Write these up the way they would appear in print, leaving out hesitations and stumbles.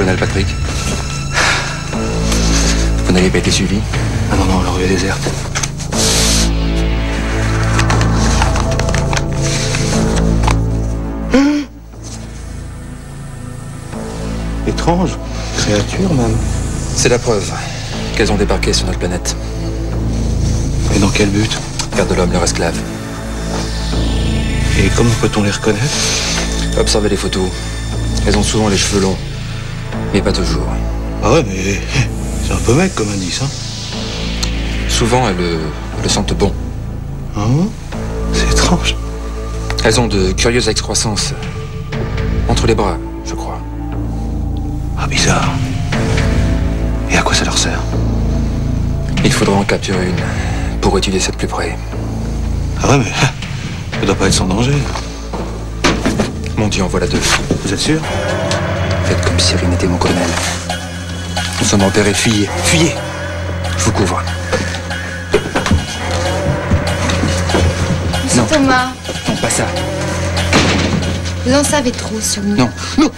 Colonel Patrick. Vous n'avez pas été suivi? Ah non, non, la rue est déserte. Étrange. Créature, même. C'est la preuve qu'elles ont débarqué sur notre planète. Et dans quel but? Faire de l'homme leur esclave. Et comment peut-on les reconnaître? Observez les photos. Elles ont souvent les cheveux longs, mais pas toujours. Ah ouais, mais c'est un peu mec comme indice, hein. Souvent, elles le sentent bon. Ah bon? C'est étrange. Elles ont de curieuses excroissances entre les bras, je crois. Ah, bizarre. Et à quoi ça leur sert? Il faudra en capturer une pour étudier ça de plus près. Ah ouais, mais ça doit pas être sans danger. Mon Dieu, en voilà deux. Vous êtes sûr? Faites comme si rien n'était, mon colonel. Nous sommes repérés, fuyez, fuyez. Je vous couvre. Monsieur Thomas, Non, pas ça. vous en savez trop sur nous. Non, non.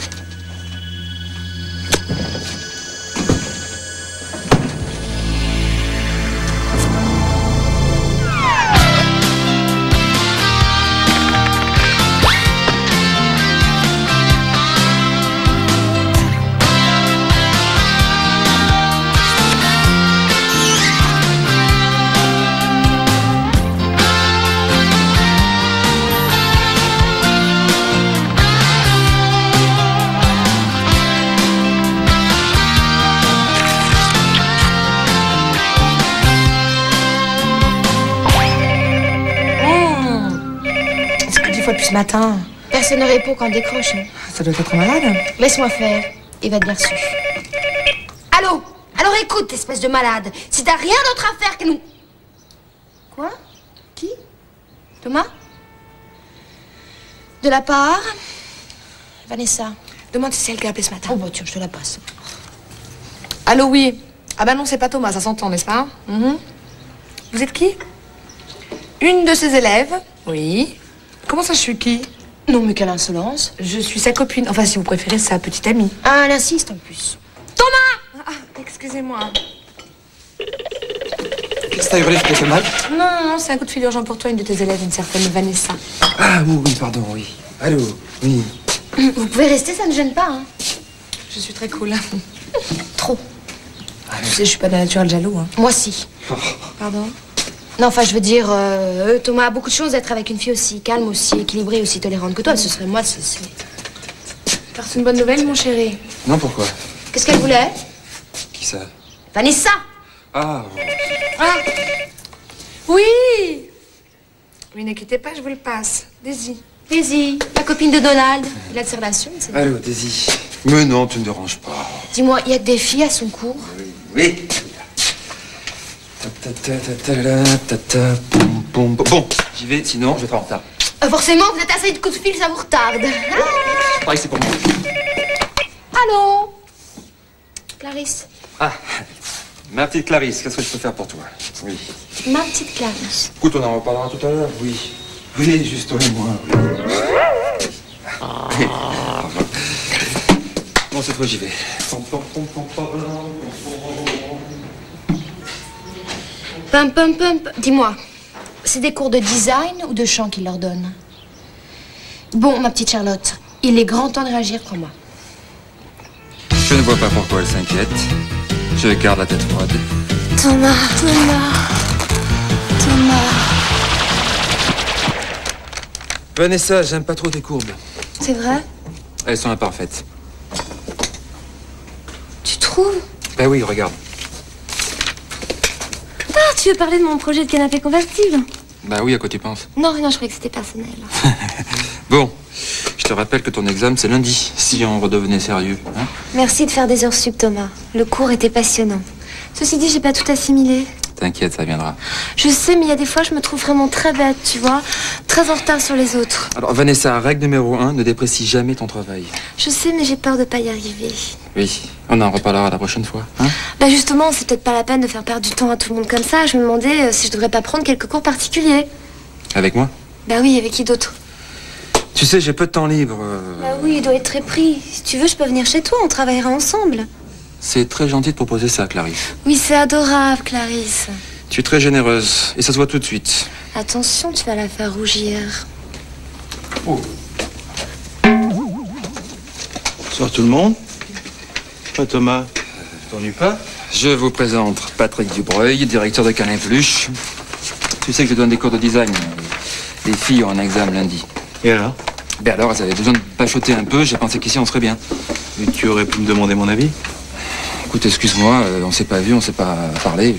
Depuis ce matin. Personne ne répond quand on décroche. Hein. Ça doit être malade. Laisse-moi faire. Il va te bien reçu. Allô? Alors écoute, espèce de malade. Si t'as rien d'autre à faire que nous... Quoi? Qui? Thomas? De la part? Vanessa. Demande si c'est elle qui a appelé ce matin. Oh bah tiens, je te la passe. Allô, oui. Ah bah non, c'est pas Thomas, ça s'entend, n'est-ce pas? Vous êtes qui? Une de ses élèves? Oui. Comment ça, je suis qui? Non, mais quelle insolence. Je suis sa copine. Enfin, si vous préférez, sa petite amie. Ah, elle insiste en plus. Thomas! Ah, excusez-moi. Qu'est-ce que t'as hurlé? Je t'ai fait mal? Non, non, non, c'est un coup de fil urgent pour toi, une de tes élèves, une certaine Vanessa. Ah oui, oui, pardon, oui. Allô, oui. Vous pouvez rester, ça ne gêne pas, hein. Je suis très cool. Trop. Tu sais, je suis pas de naturel jaloux, hein. Moi, si. Pardon? Non, enfin, je veux dire, Thomas a beaucoup de chance d'être avec une fille aussi calme, aussi équilibrée, aussi tolérante que toi. Ce serait moi, c'est... Alors, c'est une bonne nouvelle, mon chéri. Non, pourquoi? Qu'est-ce qu'elle voulait? Qui ça? Vanessa! Ah, Ah! Oui! Oui, n'inquiétez pas, je vous le passe. Daisy. Daisy, la copine de Donald. Il a de ses relations, c'est... allô, Daisy. Mais non, tu ne déranges pas. Dis-moi, il y a que des filles à son cours? Oui. Bon, j'y vais, sinon je vais être en retard. Forcément, vous êtes assez de coups de fil, ça vous retarde. Je parie que c'est pour moi. Allô? Clarisse. Ah, ma petite Clarisse, qu'est-ce que je peux faire pour toi? Oui. Ma petite Clarisse. Écoute, on en reparlera tout à l'heure, oui. Oui, juste toi et moi, oui. Bon, cette fois, j'y vais. Pum, pum, pum. Dis-moi, c'est des cours de design ou de chant qu'il leur donne? Bon, ma petite Charlotte, il est grand temps de réagir, crois-moi. Je ne vois pas pourquoi elle s'inquiète. Je garde la tête froide. Thomas. Vanessa, j'aime pas trop tes courbes. C'est vrai? Elles sont imparfaites. Tu trouves? Ben oui, regarde. Ah, tu veux parler de mon projet de canapé convertible? Bah oui, à quoi tu penses? Non, rien, je croyais que c'était personnel. Bon, je te rappelle que ton examen, c'est lundi, si on redevenait sérieux. Hein? Merci de faire des heures sup, Thomas. Le cours était passionnant. Ceci dit, j'ai pas tout assimilé. T'inquiète, ça viendra. Je sais, mais il y a des fois, je me trouve vraiment très bête, tu vois. Très en retard sur les autres. Alors, Vanessa, règle numéro 1, ne déprécie jamais ton travail. Je sais, mais j'ai peur de pas y arriver. Oui, on en reparlera la prochaine fois. Hein? Bah justement, c'est peut-être pas la peine de faire perdre du temps à tout le monde comme ça. Je me demandais si je devrais pas prendre quelques cours particuliers. Avec moi? Bah oui, avec qui d'autre? Tu sais, j'ai peu de temps libre. Bah oui, il doit être très pris. Si tu veux, je peux venir chez toi, on travaillera ensemble. C'est très gentil de proposer ça, Clarisse. Oui, c'est adorable, Clarisse. Tu es très généreuse, et ça se voit tout de suite. Attention, tu vas la faire rougir. Oh. Bonsoir tout le monde. Pas Thomas. T'ennuies pas? Je vous présente Patrick Dubreuil, directeur de Câlin Peluche. Tu sais que je donne des cours de design. Les filles ont un examen lundi. Et alors? Ben alors, elles avaient besoin de pachoter un peu, j'ai pensé qu'ici on serait bien. Et tu aurais pu me demander mon avis? Écoute, excuse-moi, on s'est pas vu, on s'est pas parlé.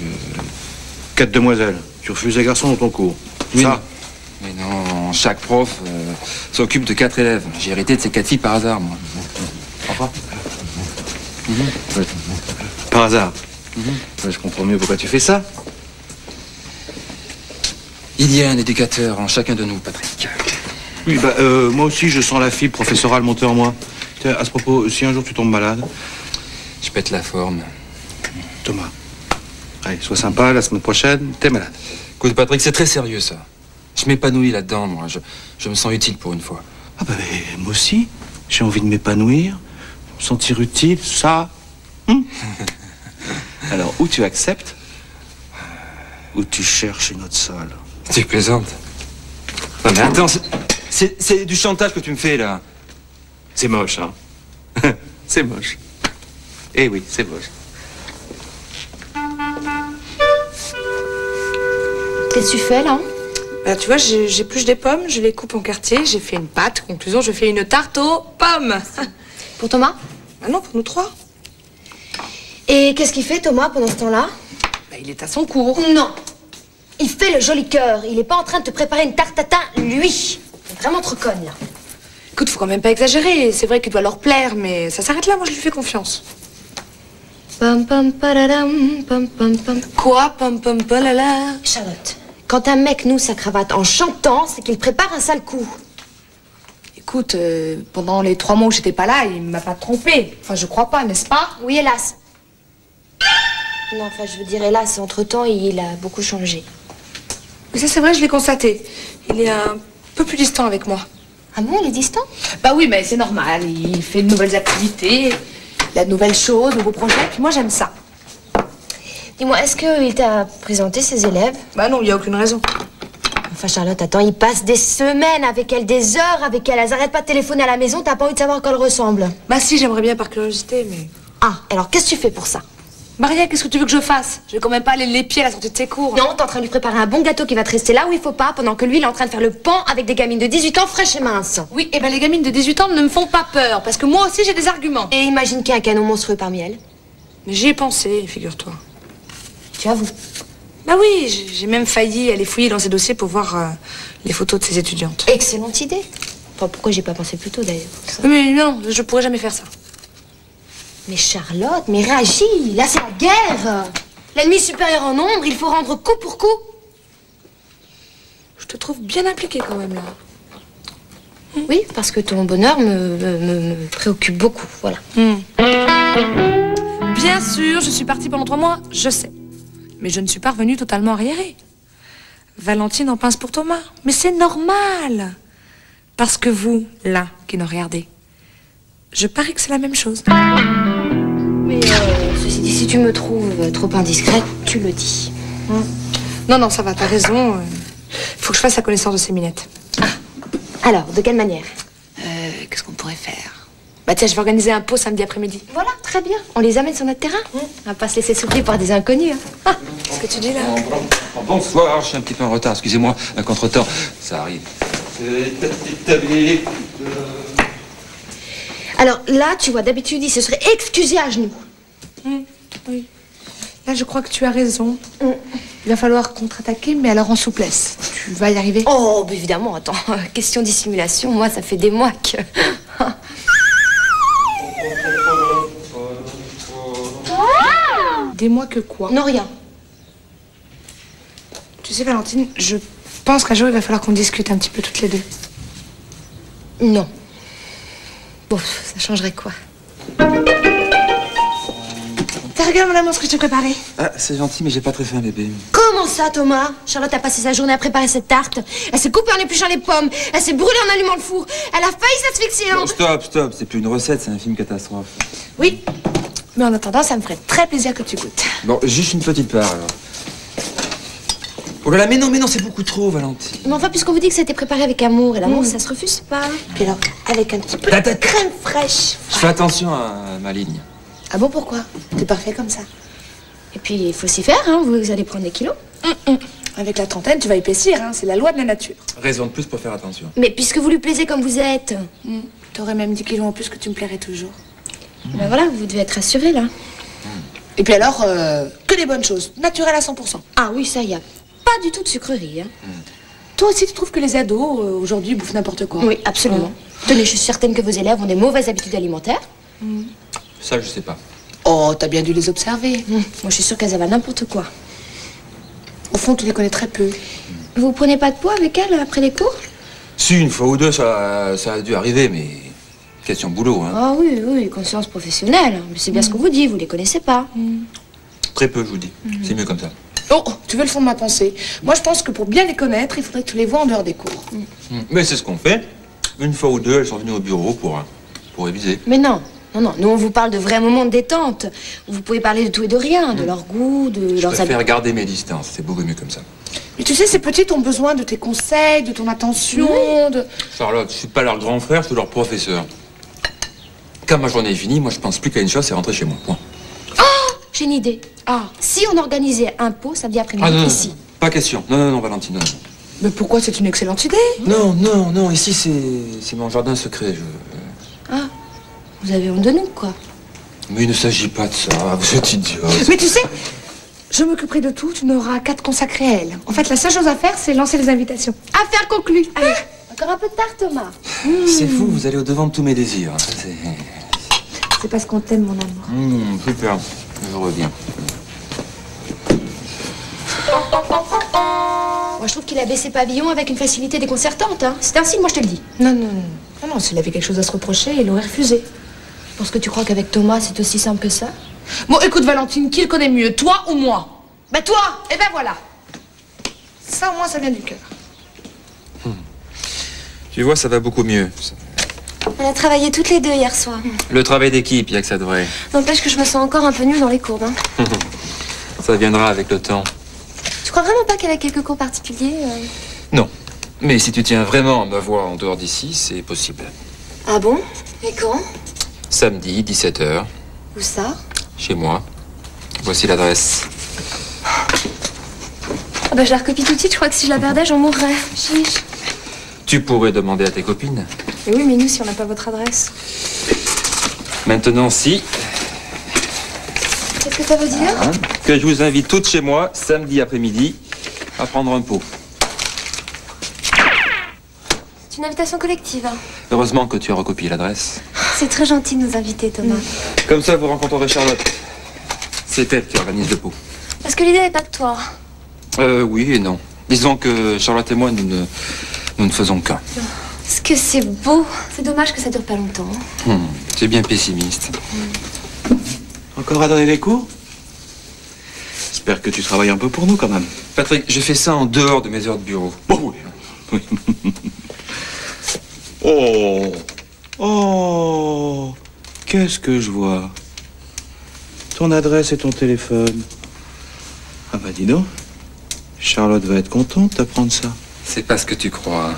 4 demoiselles. Tu refuses les garçons dans ton cours. Oui, Ça? mais non, chaque prof s'occupe de 4 élèves. J'ai hérité de ces 4 filles par hasard, moi. Enfin. Ouais. Par hasard. Ouais, je comprends mieux pourquoi tu fais ça. Il y a un éducateur en chacun de nous, Patrick. Oui, bah, moi aussi, je sens la fibre professorale monter en moi. Tiens, à ce propos, si un jour tu tombes malade... Je pète la forme. Thomas, allez, sois sympa, la semaine prochaine, t'es malade. Écoute, Patrick, c'est très sérieux, ça. Je m'épanouis là-dedans, moi. Je me sens utile pour une fois. Ah bah, mais moi aussi, j'ai envie de m'épanouir, me sentir utile, ça... Alors, ou tu acceptes, ou tu cherches une autre salle. Tu plaisantes. Non, mais attends, c'est du chantage que tu me fais, là. C'est moche, hein. C'est moche. Eh oui, c'est moche. Qu'est-ce que tu fais, là? Bah, tu vois, j'épluche des pommes, je les coupe en quartiers, j'ai fait une pâte. Conclusion, je fais une tarte aux pommes. Pour Thomas? Ah non, pour nous 3. Et qu'est-ce qu'il fait, Thomas, pendant ce temps-là? Bah, il est à son cours. Non. Il fait le joli cœur. Il est pas en train de te préparer une tarte tatin, lui. Il est vraiment trop conne, là. Écoute, faut quand même pas exagérer. C'est vrai qu'il doit leur plaire, mais ça s'arrête là, moi je lui fais confiance. Pam pam pararam, pam pam pam. Quoi, pam pam palala? Charlotte, quand un mec noue sa cravate en chantant, c'est qu'il prépare un sale coup. Écoute, pendant les 3 mois où j'étais pas là, il m'a pas trompé. Enfin, je crois pas, n'est-ce pas? Oui, hélas. Non, enfin, je veux dire, hélas, entre-temps, il a beaucoup changé. Mais ça, c'est vrai, je l'ai constaté. Il est un peu plus distant avec moi. Ah bon, il est distant? Bah oui, mais c'est normal. Il fait de nouvelles activités, il a de nouvelles choses, de nouveaux projets. Puis moi, j'aime ça. Dis-moi, est-ce qu'il t'a présenté ses élèves? Bah non, il y a aucune raison. Enfin, Charlotte, attends, il passe des semaines avec elle, des heures avec elle. Elles arrêtent pas de téléphoner à la maison, t'as pas envie de savoir à quoi elle ressemble. Bah si, j'aimerais bien par curiosité, mais... Ah, alors qu'est-ce que tu fais pour ça? Maria, qu'est-ce que tu veux que je fasse? Je vais quand même pas aller l'épier à la sortie de ses cours. Non, t'es en train de lui préparer un bon gâteau qui va te rester là où il faut pas, pendant que lui, il est en train de faire le pan avec des gamines de 18 ans fraîches et minces. Oui, et ben les gamines de 18 ans ne me font pas peur, parce que moi aussi j'ai des arguments. Et imagine qu'il y a un canon monstrueux parmi elles. Mais j'y ai pensé, figure-toi. Tu avoues. Bah oui, j'ai même failli aller fouiller dans ses dossiers pour voir les photos de ses étudiantes. Excellente idée. Enfin, pourquoi j'ai pas pensé plus tôt, d'ailleurs? Mais non, je pourrais jamais faire ça. Mais Charlotte, mais réagis, là c'est la guerre. L'ennemi supérieur en nombre, il faut rendre coup pour coup. Je te trouve bien impliquée quand même là. Oui, parce que ton bonheur me préoccupe beaucoup, voilà. Bien sûr, je suis partie pendant 3 mois, je sais. Mais je ne suis pas revenue totalement arriérée. Valentine en pince pour Thomas. Mais c'est normal. Parce que vous, là, qui nous regardez, je parie que c'est la même chose. Mais ceci dit, si tu me trouves trop indiscrète, tu le dis. Non, non, ça va, t'as raison. Faut que je fasse la connaissance de ces minettes. Alors, de quelle manière? Qu'est-ce qu'on pourrait faire? Bah tiens, je vais organiser un pot samedi après-midi. Voilà, très bien. On les amène sur notre terrain. On va pas se laisser souffler par des inconnus. Hein. Qu'est-ce que tu dis là? Bonsoir, je suis un petit peu en retard, excusez-moi, un contretemps, ça arrive. Alors là, tu vois, d'habitude, il se serait excusé à genoux. Oui. Là, je crois que tu as raison. Il va falloir contre-attaquer, mais alors en souplesse. Tu vas y arriver? Oh, bah évidemment, attends. Question dissimulation, moi, ça fait des mois que... Des mois que quoi? Non, rien. Tu sais, Valentine, je pense qu'un jour, il va falloir qu'on discute un petit peu toutes les deux. Non. Bon, ça changerait quoi? Tiens, regarde, mon amour, ce que je t'ai préparé. Ah, c'est gentil, mais j'ai pas très faim, bébé. Comment Comment ça, Thomas? Charlotte a passé sa journée à préparer cette tarte. Elle s'est coupée en épluchant les pommes. Elle s'est brûlée en allumant le four. Elle a failli s'asphyxier en... Oh, stop. C'est plus une recette, c'est un film catastrophe. Oui, mais en attendant, ça me ferait très plaisir que tu goûtes. Bon, juste une petite part, alors. Oh là là, mais non, c'est beaucoup trop, Valentine. Mais enfin, puisqu'on vous dit que ça a été préparé avec amour, et l'amour, ça se refuse pas. Puis alors, avec un petit peu de crème fraîche. Je fais attention à ma ligne. Ah bon, pourquoi? T'es parfait comme ça. Et puis, il faut s'y faire, hein. Vous allez prendre des kilos. Avec la trentaine, tu vas épaissir, hein. C'est la loi de la nature. Raison de plus pour faire attention. Mais puisque vous lui plaisez comme vous êtes, T'aurais même 10 kilos en plus que tu me plairais toujours. ben voilà, vous devez être rassuré là. Et puis alors, que des bonnes choses, naturelles à 100%. Ah oui, ça y a pas du tout de sucrerie, hein. Toi aussi, tu trouves que les ados, aujourd'hui, bouffent n'importe quoi? Oui, absolument. Tenez, je suis certaine que vos élèves ont des mauvaises habitudes alimentaires. Ça, je sais pas. Oh, t'as bien dû les observer. Moi, je suis sûre qu'elles avalent n'importe quoi. Au fond, tu les connais très peu. Vous prenez pas de poids avec elles après les cours? Si, une fois ou deux, ça a dû arriver, mais... Question boulot, hein. Ah oui, conscience professionnelle. Mais c'est bien ce qu'on vous dit, vous les connaissez pas. Très peu, je vous dis. C'est mieux comme ça. Oh, tu veux le fond de ma pensée? Moi, je pense que pour bien les connaître, il faudrait que tu les vois en dehors des cours. Mais c'est ce qu'on fait. Une fois ou deux, elles sont venues au bureau pour réviser. Mais non. Nous, on vous parle de vrais moments de détente. Où vous pouvez parler de tout et de rien, de leur goût, de Je leurs préfère habitudes. garder mes distances. C'est beaucoup mieux comme ça. Mais tu sais, ces petites ont besoin de tes conseils, de ton attention, de... Charlotte, je suis pas leur grand frère, je suis leur professeur. Quand ma journée est finie, moi, je pense plus qu'à une chose, c'est rentrer chez moi. Point. J'ai une idée. Si on organisait un pot samedi après-midi Non, ici. pas question. Non, Valentine, non. Mais pourquoi? C'est une excellente idée. Non, ici, c'est mon jardin secret. Vous avez honte de nous, quoi. Mais il ne s'agit pas de ça, vous êtes idiote. Mais tu sais, je m'occuperai de tout, tu n'auras qu'à te consacrer à elle. En fait, la seule chose à faire, c'est lancer les invitations. Affaire conclue. Allez, encore un peu de tarte, Thomas. C'est fou, vous allez au-devant de tous mes désirs. C'est parce qu'on t'aime, mon amour. Super, je reviens. Moi, je trouve qu'il a baissé pavillon avec une facilité déconcertante, hein. C'est un signe, moi, je te le dis. Non, s'il avait quelque chose à se reprocher, il aurait refusé. Parce que tu crois qu'avec Thomas, c'est aussi simple que ça? Bon, écoute, Valentine, qui le connaît mieux, toi ou moi? Bah, toi. Eh ben, voilà. Ça, au moins, ça vient du cœur. Tu vois, ça va beaucoup mieux. On a travaillé toutes les deux hier soir. Le travail d'équipe, il y a que ça de vrai. N'empêche que je me sens encore un peu nulle dans les courbes. Hein. Ça viendra avec le temps. Tu crois vraiment pas qu'elle a quelques cours particuliers Non. Mais si tu tiens vraiment à me voir en dehors d'ici, c'est possible. Ah bon? Et quand? Samedi, 17h, Où ça? chez moi. Voici l'adresse. Ah bah je la recopie tout de suite, je crois que si je la perdais, j'en mourrais. Chiche. Tu pourrais demander à tes copines. Et oui, mais nous, si on n'a pas votre adresse. Maintenant, si, Qu'est-ce que ça veut dire? que je vous invite toutes chez moi, samedi après-midi, à prendre un pot. C'est une invitation collective. Hein. Heureusement que tu as recopié l'adresse. C'est très gentil de nous inviter, Thomas. Comme ça, vous rencontrerez Charlotte. C'est elle qui organise le pot. Parce que l'idée n'est pas de toi. Oui et non. Disons que Charlotte et moi, nous ne faisons qu'un. Est-ce que c'est beau? C'est dommage que ça dure pas longtemps. C'est bien pessimiste. Encore à donner des cours? J'espère que tu travailles un peu pour nous, quand même. Patrick, je fais ça en dehors de mes heures de bureau. Bon, oui. Oh, qu'est-ce que je vois? Ton adresse et ton téléphone. Ah bah dis donc, Charlotte va être contente d'apprendre ça. C'est pas ce que tu crois.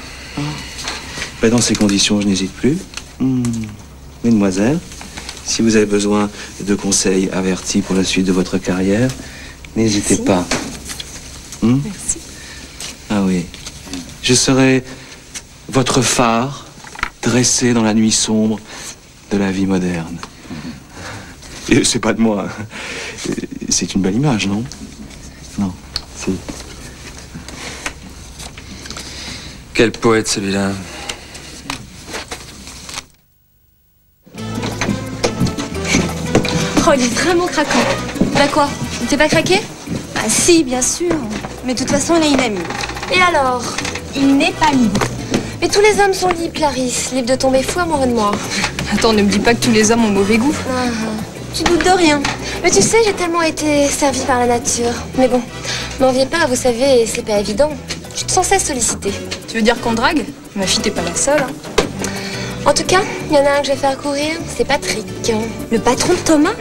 Ben dans ces conditions, je n'hésite plus. Mesdemoiselles, si vous avez besoin de conseils avertis pour la suite de votre carrière, n'hésitez pas. Merci. Ah oui. Je serai votre phare dressé dans la nuit sombre de la vie moderne. Et c'est pas de moi. C'est une belle image, non? Non, si. Quel poète celui-là. Oh, il est vraiment craquant. Bah quoi? Il t'est pas craqué? Bah si, bien sûr. Mais de toute façon, il a une amie. Et alors? Il n'est pas libre. Mais tous les hommes sont libres, Clarisse. Libres de tomber fou amoureux de moi. Attends, ne me dis pas que tous les hommes ont mauvais goût. Tu doutes de rien. Mais tu sais, j'ai tellement été servie par la nature. Mais bon, M'enviez pas, vous savez, c'est pas évident. Je suis sans cesse sollicitée. Tu veux dire qu'on drague? Ma fille, t'es pas la seule, hein. En tout cas, il y en a un que je vais faire courir, c'est Patrick. Le patron de Thomas?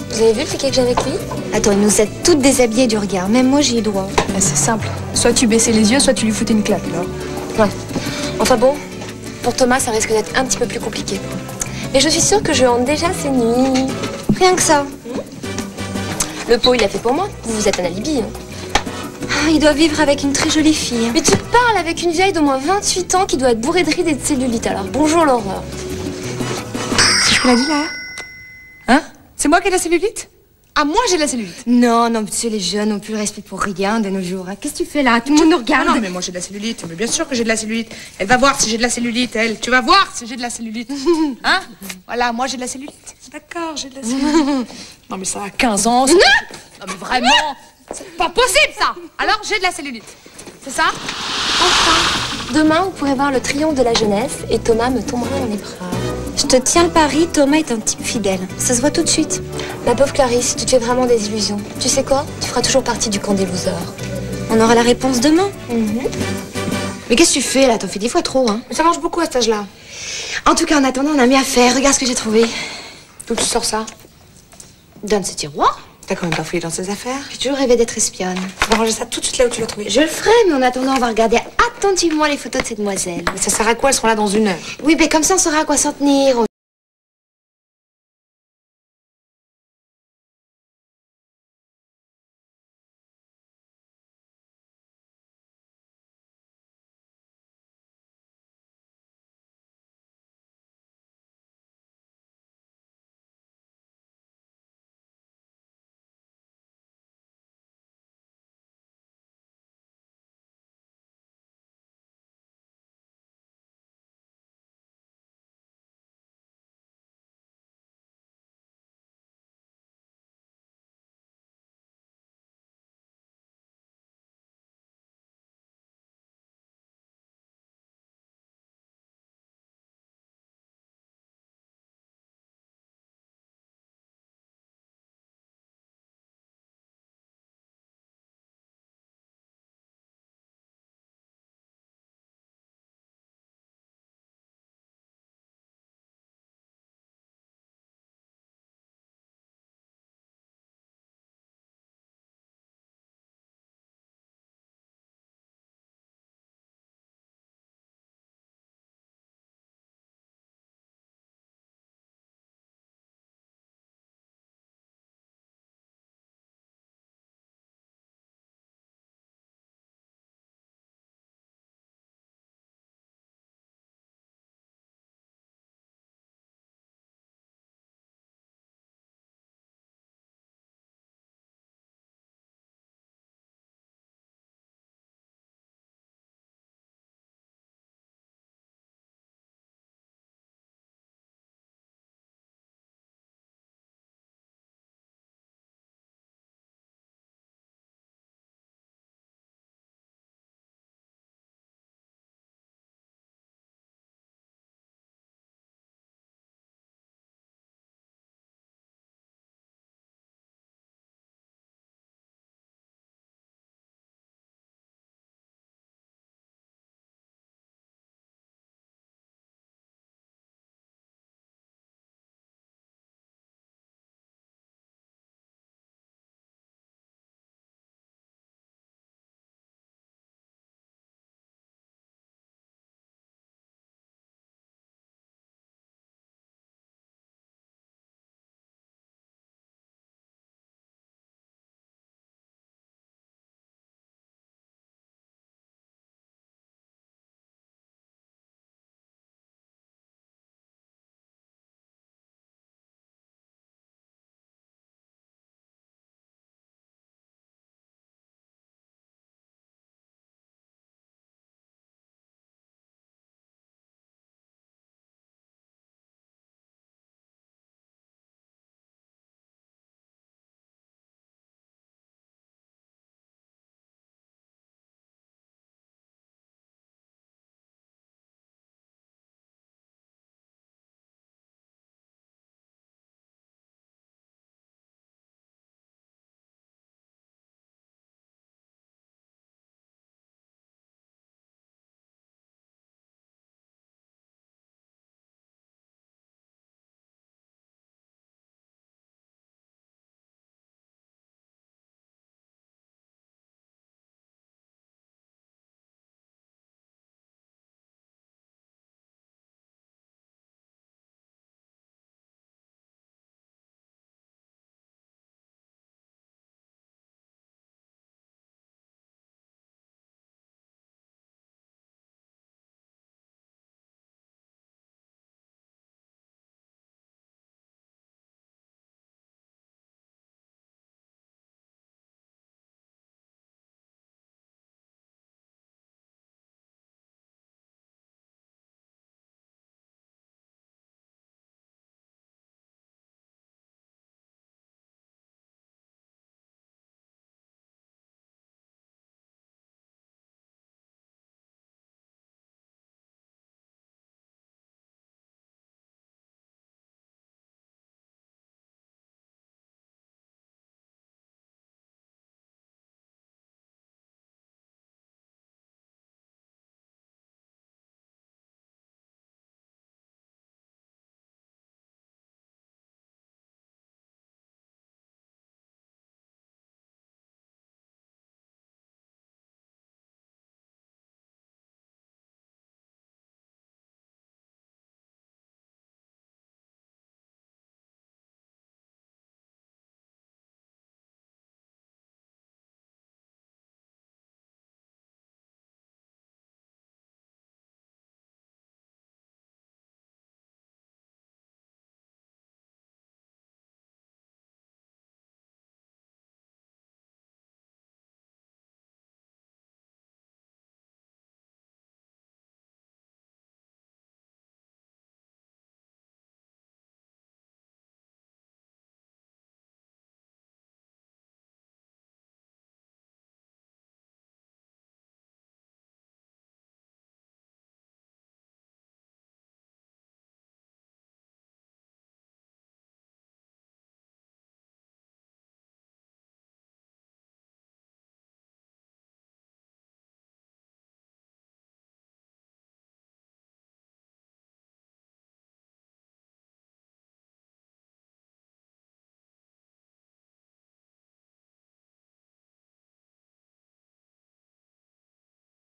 Vous avez vu le ticket que j'ai avec lui? Attends, il nous a toutes déshabillées du regard. Même moi, j'y ai droit. Bah, c'est simple. Soit tu baissais les yeux, soit tu lui foutais une claque, alors. Ouais. Enfin bon, pour Thomas, ça risque d'être un petit peu plus compliqué. Mais je suis sûre que je hante déjà ses nuits. Rien que ça. Le pot, il l'a fait pour moi. Vous êtes un alibi, hein. Ah, il doit vivre avec une très jolie fille. Mais tu parles avec une vieille d'au moins 28 ans qui doit être bourrée de rides et de cellulite. Alors bonjour l'horreur. C'est ce qu'elle a dit là? Hein? C'est moi qui ai de la cellulite? Ah, moi j'ai de la cellulite. Non, non, tu sais, les jeunes n'ont plus le respect pour rien de nos jours. Hein. Qu'est-ce que tu fais là? Tout le monde nous regarde. Non, mais moi j'ai de la cellulite. Mais bien sûr que j'ai de la cellulite. Elle va voir si j'ai de la cellulite, elle. Tu vas voir si j'ai de la cellulite. Hein? Voilà, moi j'ai de la cellulite. D'accord, j'ai de la cellulite. Non, mais ça a 15 ans. Ça... Non, mais vraiment. C'est pas possible ça. Alors j'ai de la cellulite. C'est ça? Enfin, demain, vous pourrez voir le triomphe de la jeunesse et Thomas me tombera dans les bras. Je te tiens le pari, Thomas est un type fidèle. Ça se voit tout de suite. Ma pauvre Clarisse, tu te fais vraiment des illusions. Tu sais quoi? Tu feras toujours partie du camp des losers. On aura la réponse demain. Mais qu'est-ce que tu fais là? T'en fais 10 fois trop, hein. Mais ça mange beaucoup à cet âge-là. En tout cas, en attendant, on a mieux à faire. Regarde ce que j'ai trouvé. D'où tu sors ça? Donne ce tiroir. T'as quand même pas fouillé dans ses affaires? J'ai toujours rêvé d'être espionne. Tu vas ranger ça tout de suite là où tu l'as trouvé. Je le ferai, mais en attendant, on va regarder attentivement les photos de ces demoiselles. Mais ça sert à quoi? Elles seront là dans 1 heure. Oui, mais comme ça, on saura à quoi s'en tenir.